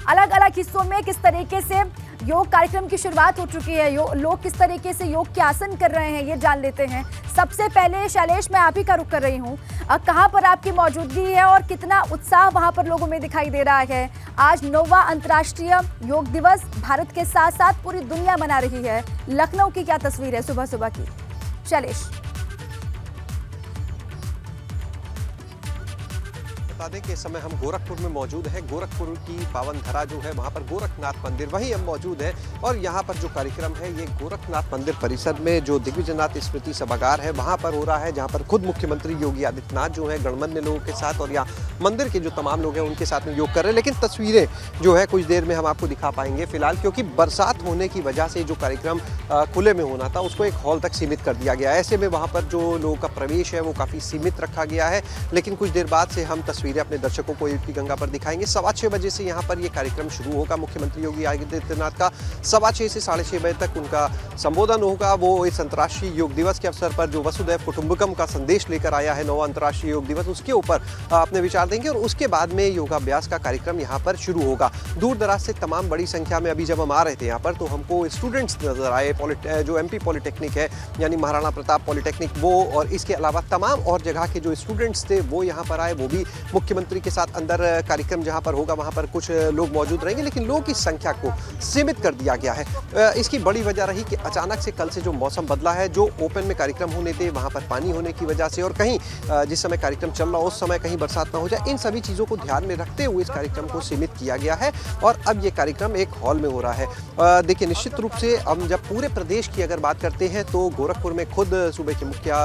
अलग अलग हिस्सों में किस तरीके से योग कार्यक्रम की शुरुआत हो चुकी है, लोग किस तरीके से योग के आसन कर रहे हैं, ये जान लेते हैं। सबसे पहले शैलेश, मैं आप ही का रुख कर रही हूँ, कहाँ पर आपकी मौजूदगी है और कितना उत्साह वहाँ पर लोगों में दिखाई दे रहा है। आज 9वां अंतर्राष्ट्रीय योग दिवस भारत के साथ साथ पूरी दुनिया मना रही है। लखनऊ की क्या तस्वीर है सुबह सुबह की, शैलेश? बता दें कि इस समय हम गोरखपुर में मौजूद हैं। गोरखपुर की पावन धरा जो है वहाँ पर गोरखनाथ मंदिर, वहीं हम मौजूद हैं। और यहाँ पर जो कार्यक्रम है ये गोरखनाथ मंदिर परिसर में जो दिग्विजयनाथ स्मृति सभागार है वहाँ पर हो रहा है, जहाँ पर खुद मुख्यमंत्री योगी आदित्यनाथ जो है गणमान्य लोगों के साथ और यहाँ मंदिर के जो तमाम लोग हैं उनके साथ में योग कर रहे हैं। लेकिन तस्वीरें जो है कुछ देर में हम आपको दिखा पाएंगे फिलहाल, क्योंकि बरसात होने की वजह से जो कार्यक्रम खुले में होना था उसको एक हॉल तक सीमित कर दिया गया है। ऐसे में वहाँ पर जो लोगों का प्रवेश है वो काफ़ी सीमित रखा गया है। लेकिन कुछ देर बाद से हम तस्वीरें अपने दर्शकों को यूपी गंगा पर दिखाएंगे। 6:15 बजे से यहाँ पर ये कार्यक्रम शुरू होगा। मुख्यमंत्री योगी आदित्यनाथ का 6:15 से 6:30 बजे तक उनका संबोधन होगा। वो इस अंतर्राष्ट्रीय योग दिवस के अवसर पर जो वसुधैव कुटुंबकम का संदेश लेकर आया है 9वां अंतर्राष्ट्रीय योग दिवस, उसके ऊपर अपने विचार देंगे और उसके बाद में योगाभ्यास का कार्यक्रम यहाँ पर शुरू होगा। दूर दराज से तमाम बड़ी संख्या में, अभी जब हम आ रहे थे यहाँ पर तो हमको स्टूडेंट्स नजर आए, जो MP पॉलिटेक्निक है यानी महाराणा प्रताप पॉलिटेक्निक, वो और इसके अलावा तमाम और जगह के जो स्टूडेंट्स थे वो यहाँ पर आए। वो भी मुख्यमंत्री के साथ अंदर कार्यक्रम जहां पर होगा वहां पर कुछ लोग मौजूद रहेंगे, लेकिन लोगों की संख्या को सीमित कर दिया गया है। इसकी बड़ी वजह रही कि अचानक से कल से जो मौसम बदला है, जो ओपन में कार्यक्रम होने थे वहां पर पानी होने की वजह से और कहीं जिस समय कार्यक्रम चल रहा उस समय कहीं बरसात ना हो जाए, इन सभी चीज़ों को ध्यान में रखते हुए इस कार्यक्रम को सीमित किया गया है और अब ये कार्यक्रम एक हॉल में हो रहा है। देखिए, निश्चित रूप से हम जब पूरे प्रदेश की अगर बात करते हैं तो गोरखपुर में खुद सूबे के मुखिया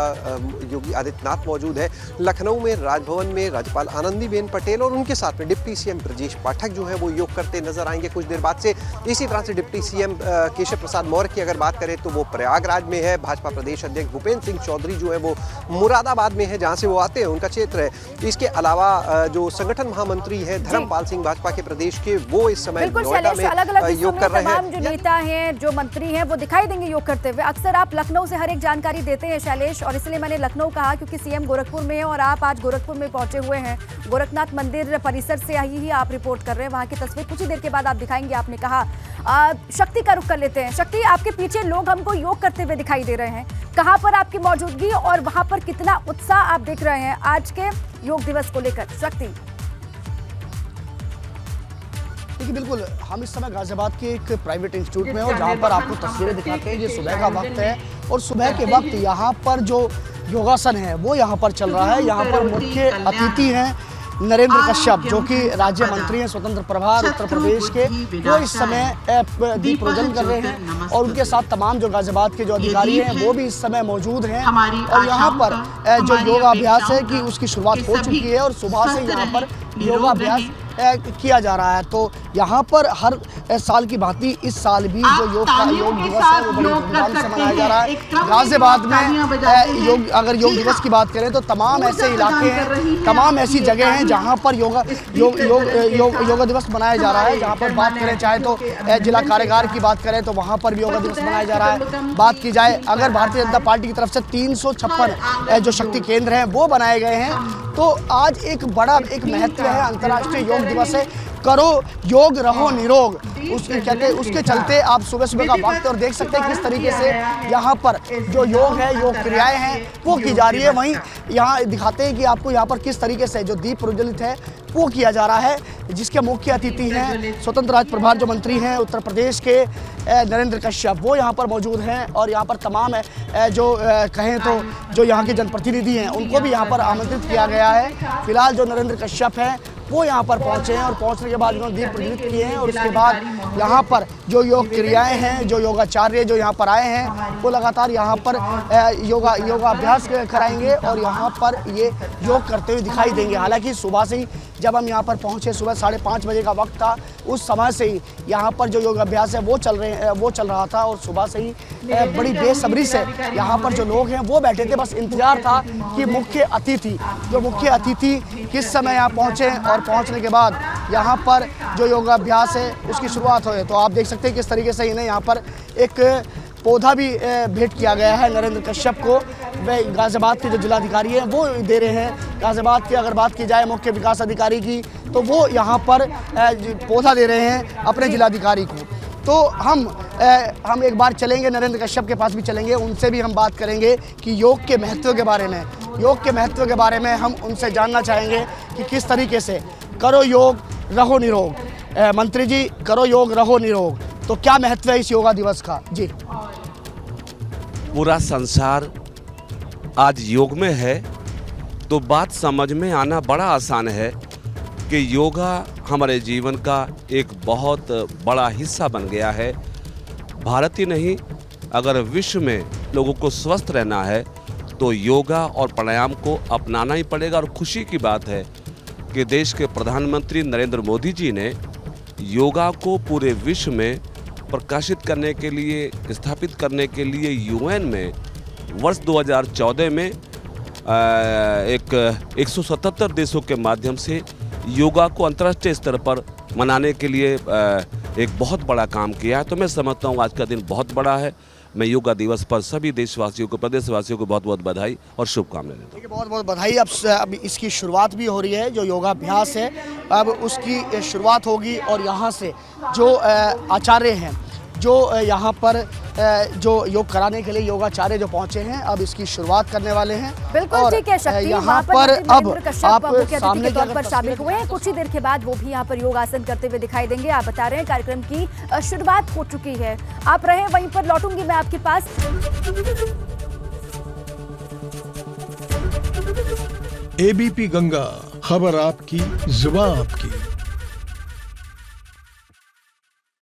योगी आदित्यनाथ मौजूद है। लखनऊ में राजभवन में राज्यपाल आनंदीबेन पटेल और उनके साथ में डिप्टी CM ब्रजेश पाठक जो है वो योग करते नजर आएंगे कुछ देर बाद से। इसी तरह से डिप्टी CM केशव प्रसाद मौर्य की अगर बात करें तो वो प्रयागराज में है। भाजपा प्रदेश अध्यक्ष भूपेंद्र सिंह चौधरी जो है वो मुरादाबाद में है, जहां से वो आते हैं, उनका क्षेत्र है। इसके अलावा जो संगठन महामंत्री है धर्मपाल सिंह भाजपा के प्रदेश के, वो इस समय नोएडा में योग कर रहे हैं। जो नेता हैं, जो मंत्री हैं, वो दिखाई देंगे योग करते हुए। अक्सर आप लखनऊ से हर एक जानकारी देते हैं शैलेश, और इसलिए मैंने लखनऊ कहा क्योंकि CM गोरखपुर में है और आप आज गोरखपुर में पहुंचे हुए हैं। गोरखनाथ मंदिर परिसर से ही आप रिपोर्ट कर रहे हैं। वहां की तस्वीर कुछ ही देर के बाद आप दिखाएंगे। आपने कहा शक्ति का रुख कर लेते हैं। शक्ति, आपके पीछे लोग हमको योग करते हुए दिखाई दे रहे हैं, कहां पर आपकी मौजूदगी और वहां पर कितना उत्साह आप देख रहे हैं आज के योग दिवस को लेकर? शक्ति। देखिए, बिल्कुल हम इस समय गाजियाबाद के एक प्राइवेट इंस्टीट्यूट में और जहाँ पर आपको तस्वीरें दिखाते हैं। ये सुबह का वक्त है और सुबह के वक्त यहाँ पर जो योगासन है वो यहाँ पर चल रहा है। यहाँ पर मुख्य अतिथि हैं नरेंद्र कश्यप, जो कि राज्य मंत्री हैं स्वतंत्र प्रभार उत्तर प्रदेश के। वो इस समय दीप प्रज्वलन कर रहे हैं और उनके साथ तमाम जो गाजियाबाद के जो अधिकारी हैं वो भी इस समय मौजूद हैं। और यहाँ पर जो योगाभ्यास है कि उसकी शुरुआत हो चुकी है और सुबह से यहाँ पर योगाभ्यास किया जा रहा है। तो यहाँ पर हर साल की भांति इस साल भी जो योग दिवस है वो बड़ी धूमधाम से मनाया जा रहा है। गाजियाबाद में अगर योग दिवस की बात करें तो तमाम ऐसे इलाके हैं, तमाम ऐसी जगह हैं जहाँ पर योगा दिवस मनाया जा रहा है। जहाँ पर बात करें चाहे तो जिला कारागार की बात करें तो वहाँ पर भी योगा दिवस मनाया जा रहा है। बात की जाए अगर भारतीय जनता पार्टी की तरफ से 356 जो शक्ति केंद्र हैं वो बनाए गए हैं। तो आज एक बड़ा एक महत्व है, अंतर्राष्ट्रीय योग दिवस है। करो योग, रहो निरोग, उसके कहते हैं। उसके चलते आप सुबह सुबह का वक्त और देख सकते हैं किस तरीके से यहाँ पर जो योग है, योग क्रियाएं हैं वो की जा रही है। वहीं यहाँ दिखाते हैं कि आपको यहाँ पर किस तरीके से जो दीप प्रज्वलित है वो किया जा रहा है, जिसके मुख्य अतिथि हैं स्वतंत्र राज्य प्रभार जो मंत्री हैं उत्तर प्रदेश के नरेंद्र कश्यप, वो यहाँ पर मौजूद हैं। और यहाँ पर तमाम जो कहें तो जो यहाँ के जनप्रतिनिधि हैं उनको भी यहाँ पर आमंत्रित किया गया है। फिलहाल जो नरेंद्र कश्यप हैं वो यहाँ पर पहुँचे हैं और पहुँचने के बाद उन्होंने दीप प्रज्वलित किए हैं और उसके बाद यहाँ पर जो योग क्रियाएं हैं, जो योगाचार्य जो यहाँ पर आए हैं वो लगातार यहाँ पर योगाभ्यास कराएंगे और यहाँ पर ये योग करते हुए दिखाई देंगे। हालांकि सुबह से ही जब हम यहाँ पर पहुँचे, सुबह 5:30 बजे का वक्त था, उस समय से ही यहाँ पर जो योगाभ्यास है वो चल रहा था और सुबह से ही बड़ी बेसब्री से यहाँ पर जो लोग हैं वो बैठे थे। बस इंतजार था कि मुख्य अतिथि किस समय यहाँ पहुँचे और पहुँचने के बाद यहाँ पर जो योगाभ्यास है उसकी शुरुआत हो। तो आप देख सकते हैं किस तरीके से इन्हें यहाँ पर एक पौधा भी भेंट किया गया है नरेंद्र कश्यप को। वे गाजियाबाद के जो जिलाधिकारी हैं वो दे रहे हैं। गाजियाबाद की अगर बात की जाए मुख्य विकास अधिकारी की, तो वो यहाँ पर पौधा दे रहे हैं अपने जिलाधिकारी को। तो हम एक बार चलेंगे, नरेंद्र कश्यप के पास भी चलेंगे, उनसे भी हम बात करेंगे कि योग के महत्व के बारे में। योग के महत्व के बारे में हम उनसे जानना चाहेंगे कि किस तरीके से करो योग रहो निरोग। मंत्री जी, करो योग रहो निरोग, तो क्या महत्व है इस योगा दिवस का? जी, पूरा संसार आज योग में है, तो बात समझ में आना बड़ा आसान है कि योगा हमारे जीवन का एक बहुत बड़ा हिस्सा बन गया है। भारत ही नहीं, अगर विश्व में लोगों को स्वस्थ रहना है तो योगा और प्राणायाम को अपनाना ही पड़ेगा। और खुशी की बात है कि देश के प्रधानमंत्री नरेंद्र मोदी जी ने योगा को पूरे विश्व में प्रकाशित करने के लिए, स्थापित करने के लिए यूएन में वर्ष 2014 में 177 देशों के माध्यम से योगा को अंतर्राष्ट्रीय स्तर पर मनाने के लिए एक बहुत बड़ा काम किया है। तो मैं समझता हूँ आज का दिन बहुत बड़ा है। मैं योगा दिवस पर सभी देशवासियों को, प्रदेशवासियों को बहुत बहुत बधाई और शुभकामनाएं देता हूँ। बहुत बहुत बधाई। अब इसकी शुरुआत भी हो रही है, जो योगाभ्यास है अब उसकी शुरुआत होगी। और यहाँ से जो आचार्य हैं, जो यहाँ पर जो योग कराने के लिए योगाचार्य जो पहुंचे हैं, अब इसकी शुरुआत करने वाले हैं। बिल्कुल ठीक है शक्ति। यहाँ पर अब आप सामने के तौर पर शामिल हुए हैं। कुछ ही देर के बाद वो भी यहाँ पर योगासन करते हुए दिखाई देंगे। आप बता रहे हैं कार्यक्रम की शुरुआत हो चुकी है। आप रहे वहीं पर, लौटूंगी मैं आपके पास। एबीपी गंगा, खबर आपकी, जुबान आपकी।